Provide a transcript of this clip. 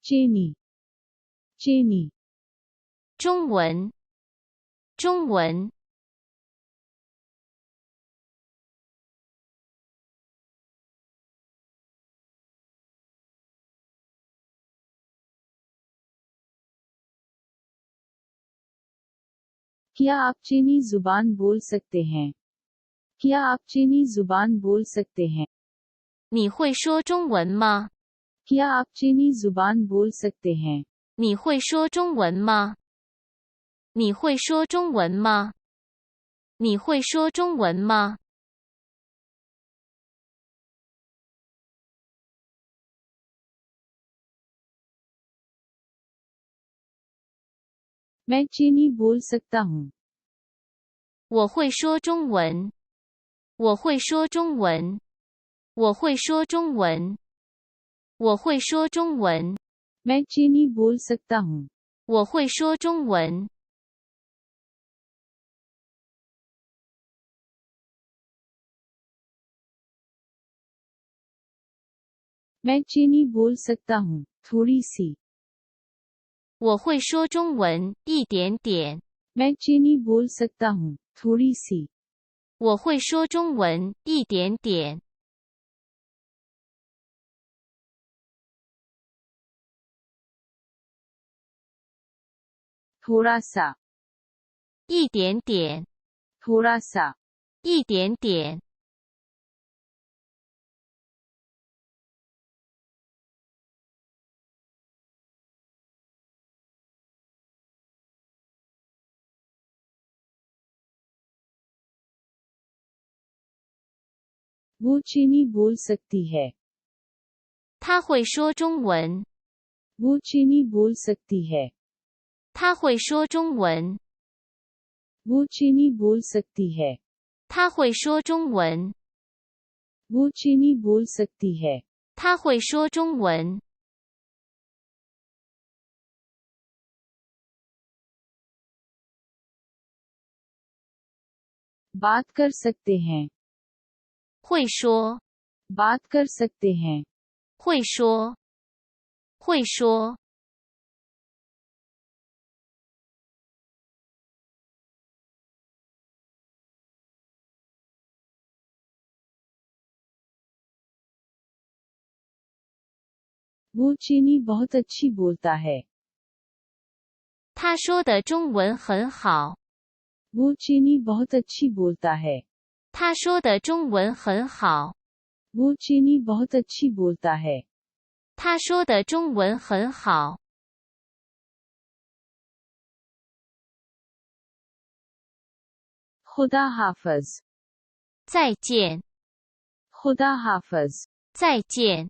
चेनी चेनी 中文中文 क्या आप चीनी जुबान बोल सकते हैं? क्या आप चीनी जुबान बोल सकते हैं? 你会说中文吗？ क्या आप चीनी जुबान बोल सकते हैं? 你会说中文吗？你会说中文吗？你会说中文吗？ मैं चीनी बोल सकता हूँ. 我会说中文。我会说中文。我会说中文。我会说中文。 मैं चीनी बोल सकता हूँ. 我会说中文。 मैं चीनी बोल सकता हूँ, थोड़ी सी. 我会说中文一点点。 मैं चीनी बोल सकता हूँ, थोड़ी सी. 我会说中文一点点。 थोड़ा सा. 一点点。 थोड़ा सा. 一点点。 वो चीनी बोल सकती है. 他会说中文。 वो चीनी बोल सकती है. 他会说中文。 वो चीनी बोल सकती है. 他会说中文。 वो चीनी बोल सकती है. 他会说中文。 बात कर सकते हैं. 会说。 बात कर सकते हैं. 会说。会说。 वो चीनी बहुत अच्छी बोलता है. 他说的中文很好。 वो चीनी बहुत अच्छी बोलता है. 他说的中文很好。 वो चीनी बहुत अच्छी बोलता है. 他说的中文很好。 खुदा हाफिज. 再见。 खुदा हाफिज. 再见。